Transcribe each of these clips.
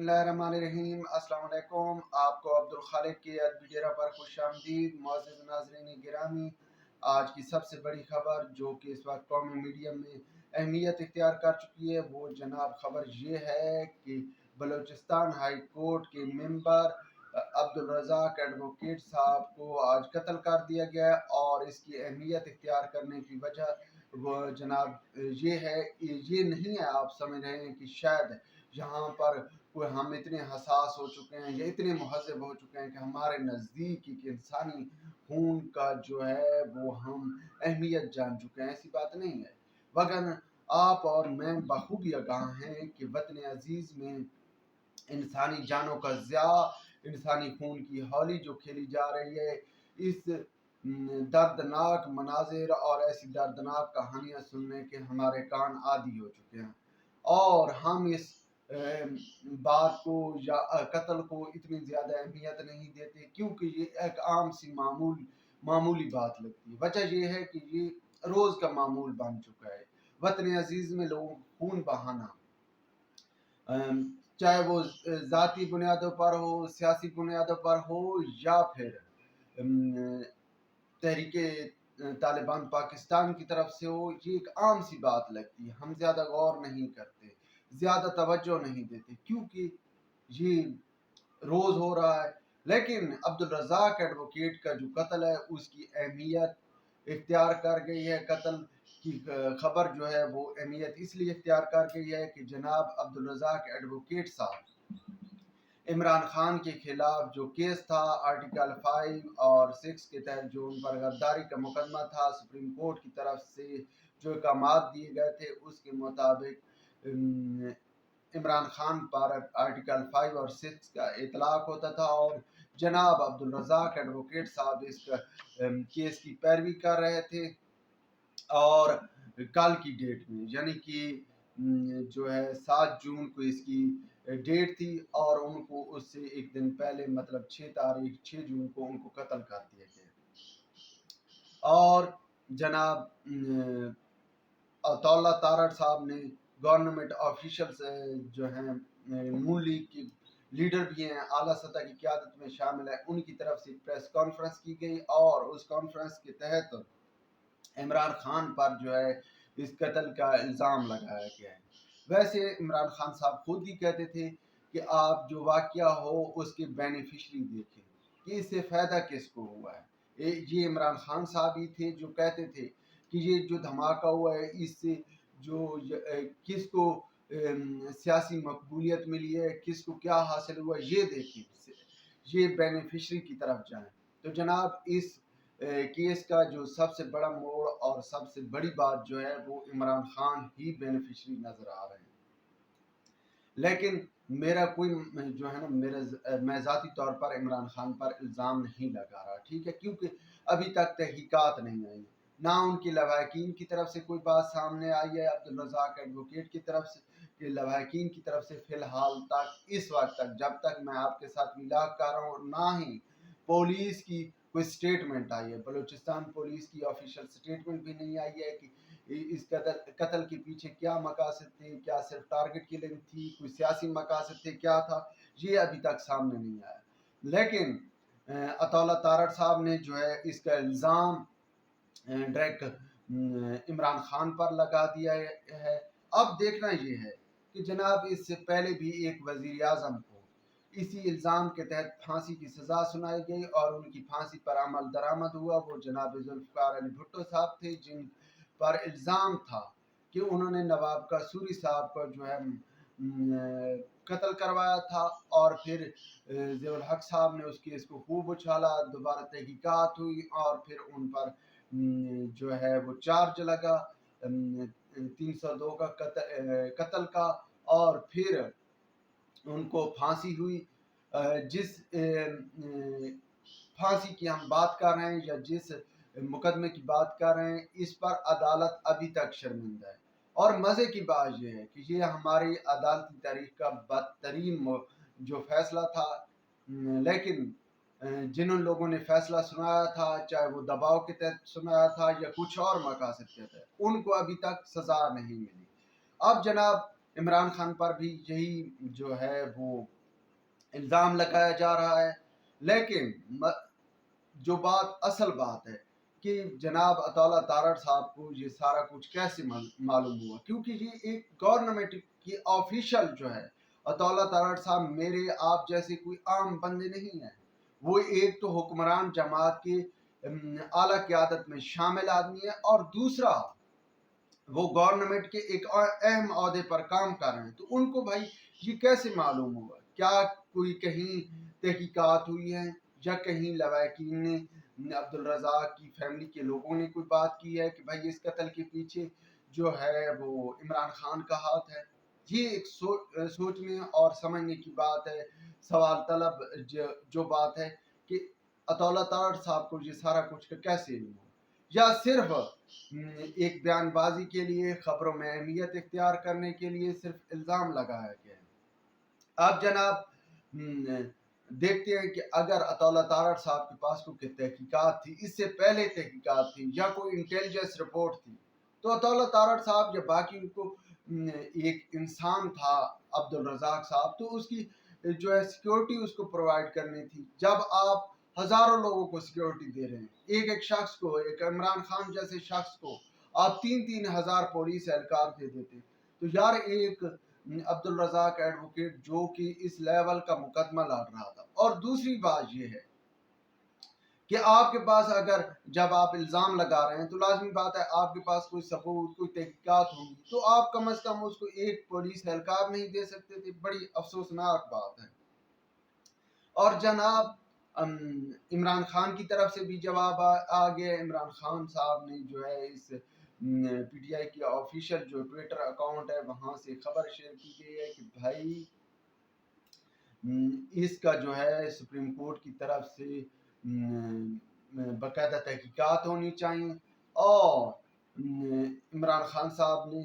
बिस्मिल्लाहिर्रहमानिर्रहीम। अस्सलाम वालेकुम। आपको अब्दुल खालिक के अदबी डेरा पर खुश आमदीद। मुअज़्ज़िज़ नाज़रीन गिरामी, आज की सबसे बड़ी खबर जो कि इस वक्त कौमी मीडिया में अहमियत इख्तियार कर चुकी है, वो जनाब खबर ये है कि बलूचिस्तान हाई कोर्ट के मेंबर अब्दुल रज़ाक एडवोकेट साहब को आज कत्ल कर दिया गया है। और इसकी अहमियत इख्तियार करने की वजह वो जनाब ये है, ये नहीं है आप समझ रहे हैं कि शायद यहाँ पर कोई हम इतने हसास हो चुके हैं या इतने महज़ब हो चुके हैं कि हमारे नज़दीक एक इंसानी खून का जो है वो हम अहमियत जान चुके हैं। ऐसी बात नहीं है, वगन आप और मैं बखूबी आगाह हैं कि वतन अजीज़ में इंसानी जानों का ज़िया, इंसानी खून की होली जो खेली जा रही है, इस दर्दनाक मनाजिर और ऐसी दर्दनाक कहानियाँ सुनने के हमारे कान आदी हो चुके हैं। और हम इस बात को या कत्ल को इतनी ज़्यादा अहमियत नहीं देते क्योंकि ये एक आम सी मामूली बात लगती है। वजह ये है कि ये रोज़ का मामूल बन चुका है। वतन अजीज़ में लोगों को खून बहाना, चाहे वो ज़ाती बुनियादों पर हो, सियासी बुनियादों पर हो या फिर तहरीके तालिबान पाकिस्तान की तरफ से हो, ये एक आम सी बात लगती है। हम ज़्यादा गौर नहीं करते, ज़्यादा तवज्जो नहीं देते क्योंकि ये रोज़ हो रहा है। लेकिन अब्दुल रज़ाक एडवोकेट का जो कत्ल है उसकी अहमियत इख्तियार कर गई है। कत्ल की खबर जो है वो अहमियत इसलिए इख्तियार कर गई है कि जनाब अब्दुल रज़ाक एडवोकेट साहब इमरान खान के खिलाफ जो केस था आर्टिकल 5 और 6 के तहत जो उन पर गद्दारी का मुकदमा था, सुप्रीम कोर्ट की तरफ से जो अहकामात दिए गए थे उसके मुताबिक इमरान खान पर आर्टिकल 5 और 6 का इतलाक होता था। और जनाब अब्दुल रज़ाक एडवोकेट साहब इस केस की पैरवी कर रहे थे। और कल की डेट में यानी कि जो है 7 जून को इसकी डेट थी और उनको उससे एक दिन पहले मतलब 6 जून को उनको कत्ल कर दिया गया। और जनाब अताउल्लाह तारड़ साहब ने गवर्नमेंट ऑफिशियल्स जो हैं नून लीग के लीडर भी हैं, आला सतह की क़यादत में शामिल है, उनकी तरफ से प्रेस कॉन्फ्रेंस की गई और उस कॉन्फ्रेंस के तहत इमरान खान पर जो है इस कत्ल का इल्ज़ाम लगाया गया है। वैसे इमरान खान साहब खुद ही कहते थे कि आप जो वाक़या हो उसके बेनिफिशरी देखें कि इससे फ़ायदा किसको हुआ है। ये इमरान खान साहब ही थे जो कहते थे कि ये जो धमाका हुआ है इससे जो किसको सियासी मकबूलियत मिली है, किसको क्या हासिल हुआ, ये देखें, ये बेनिफिशरी की तरफ जाएं। तो जनाब इस केस का जो सबसे बड़ा मोड़ और सबसे बड़ी बात जो है वो इमरान खान ही बेनिफिशरी नज़र आ रहे हैं। लेकिन मेरा कोई जो है ना मैं ज़ाती तौर पर इमरान खान पर इल्ज़ाम नहीं लगा रहा, ठीक है, क्योंकि अभी तक तहकीकात नहीं आई, ना उनकी लवाहकीन की तरफ से कोई बात सामने आई है अब्दुल रज़ाक एडवोकेट की तरफ से, लवाहकीन की तरफ से फ़िलहाल तक इस वक्त तक जब तक मैं आपके साथ मिलाप कर रहा हूँ, ना ही पुलिस की कोई स्टेटमेंट आई है। बलूचिस्तान पुलिस की ऑफिशियल स्टेटमेंट भी नहीं आई है कि इस कत्ल के पीछे क्या मकासद थे, क्या सिर्फ टारगेट किलिंग थी, कोई सियासी मकासद थे, क्या था, ये अभी तक सामने नहीं आया। लेकिन अताउल्लाह तारड़ साहब ने जो है इसका इल्ज़ाम डायरेक्ट इमरान खान पर लगा दिया है। अब देखना ये है कि जनाब इससे पहले भी एक वज़ीर आज़म को इसी इल्ज़ाम के तहत फांसी की सज़ा सुनाई गई और उनकी फांसी पर अमल दरामद हुआ। वो जनाब जुल्फ़िकार अली भुट्टो साहब थे जिन पर इल्ज़ाम था कि उन्होंने नवाब कसूरी साहब को जो है कत्ल करवाया था। और फिर ज़ियाउल हक साहब ने उस केस को खूब उछाला, दोबारा तहकीकात हुई और फिर उन पर जो है वो चार्ज लगा 302 का कत्ल का और फिर उनको फांसी हुई। जिस फांसी की हम बात कर रहे हैं या जिस मुकदमे की बात कर रहे हैं, इस पर अदालत अभी तक शर्मिंदा है। और मज़े की बात यह है कि ये हमारी अदालती तारीख का बदतरीन जो फैसला था। लेकिन जिन लोगों ने फैसला सुनाया था, चाहे वो दबाव के तहत सुनाया था या कुछ और मकासद के तहत, उनको अभी तक सज़ा नहीं मिली। अब जनाब عمران خان پر بھی یہی جو ہے وہ الزام لگایا جا رہا ہے. لیکن جو اصل بات ہے کہ جناب اطالہ تارڑ صاحب کو یہ سارا کچھ کیسے معلوم ہوا، کیونکہ یہ ایک گورنمنٹ کی آفیشل جو ہے. اطالہ تارڑ صاحب میرے آپ جیسے کوئی عام بندے نہیں ہیں، وہ ایک تو حکمران جماعت کے اعلیٰ قیادت میں شامل آدمی ہے، اور دوسرا وہ گورنمنٹ کے ایک اہم عہدے پر کام کر رہے ہیں. تو ان کو بھائی یہ کیسے معلوم ہوگا؟ کیا کوئی کہیں تحقیقات ہوئی ہیں، یا کہیں لواحقین نے عبدالرزاق کی فیملی کے لوگوں نے کوئی بات کی ہے کہ بھائی اس قتل کے پیچھے جو ہے وہ عمران خان کا ہاتھ ہے؟ یہ ایک سوچنے اور سمجھنے کی بات ہے، سوال طلب جو بات ہے کہ اطالہ تارڑ صاحب کو یہ سارا کچھ کیسے علم ہو، یا صرف ایک بیان بازی کے لیے، خبروں میں اہمیت اختیار کرنے کے لیے صرف الزام لگایا گیا ہے. اب جناب دیکھتے ہیں کہ اگر اطالہ تارڑ صاحب کے پاس کوئی تحقیقات تھی، اس سے پہلے تحقیقات تھی، یا کوئی انٹیلیجنس رپورٹ تھی، تو اطالہ تارڑ صاحب یا باقی ان کو ایک انسان تھا عبدالرزاق صاحب، تو اس کی جو ہے سیکیورٹی اس کو پرووائڈ کرنی تھی. جب آپ ہزاروں لوگوں کو سیکیورٹی دے رہے ہیں، ایک شخص کو، ایک عمران خان جیسے شخص کو آپ 3,000 پولیس اہلکار دے دیتے، تو یار ایک عبدالرزاق ایڈوکیٹ جو کہ اس لیول کا مقدمہ لڑ رہا تھا. اور دوسری بات یہ ہے کہ آپ کے پاس اگر جب آپ الزام لگا رہے ہیں تو لازمی بات ہے آپ کے پاس کوئی ثبوت، کوئی تحقیقات ہوں گی، تو آپ کم از کم اس کو ایک پولیس اہلکار نہیں دے سکتے تھے. بڑی افسوسناک بات ہے. اور جناب عمران خان کی طرف سے بھی جواب آ گیا. عمران خان صاحب نے جو ہے اس پی ٹی آئی کی آفیشیل جو ٹویٹر اکاؤنٹ ہے وہاں سے خبر شیئر کی گئی ہے کہ بھائی اس کا جو ہے سپریم کورٹ کی طرف سے باقاعدہ تحقیقات ہونی چاہیے. اور عمران خان صاحب نے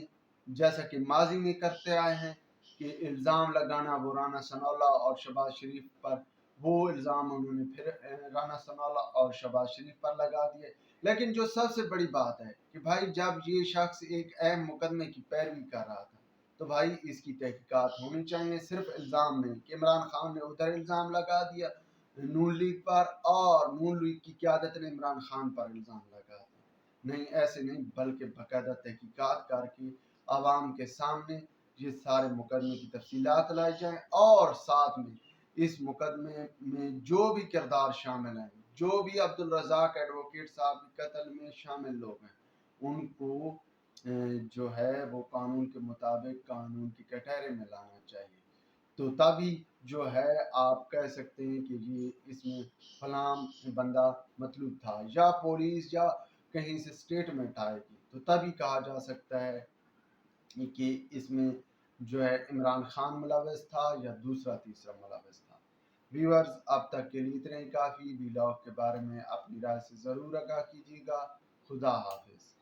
جیسا کہ ماضی میں کرتے آئے ہیں کہ الزام لگانا وہ رانا ثناءاللہ اور شہباز شریف پر، وہ الزام انہوں نے پھر رانا ثناءاللہ اور شہباز شریف پر لگا دیے. لیکن جو سب سے بڑی بات ہے کہ بھائی جب یہ شخص ایک اہم مقدمے کی پیروی کر رہا تھا تو بھائی اس کی تحقیقات ہونی چاہیے. صرف الزام نہیں کہ عمران خان نے ادھر الزام لگا دیا نون لیگ پر، اور نون لیگ کی قیادت نے عمران خان پر الزام لگا دیا. نہیں، ایسے نہیں، بلکہ باقاعدہ تحقیقات کر کے عوام کے سامنے یہ سارے مقدمے کی تفصیلات لائی جائیں، اور ساتھ میں اس مقدمے میں جو بھی کردار شامل ہیں، جو بھی عبدالرزاق ایڈوکیٹ صاحب کے قتل میں شامل لوگ ہیں، ان کو جو ہے وہ قانون کے مطابق قانون کی کٹہرے میں لانا چاہیے. تو تبھی جو ہے آپ کہہ سکتے ہیں کہ یہ اس میں فلاں بندہ مطلوب تھا، یا پولیس یا کہیں سے اسٹیٹمنٹ آئے گی تو تبھی کہا جا سکتا ہے کہ اس میں جو ہے عمران خان ملوث تھا یا دوسرا تیسرا ملوث تھا. ویورز، اب تک کے لیے اتنے ہی کافی. ویلاگ کے بارے میں اپنی رائے سے ضرور آگاہ کیجیے گا. خدا حافظ.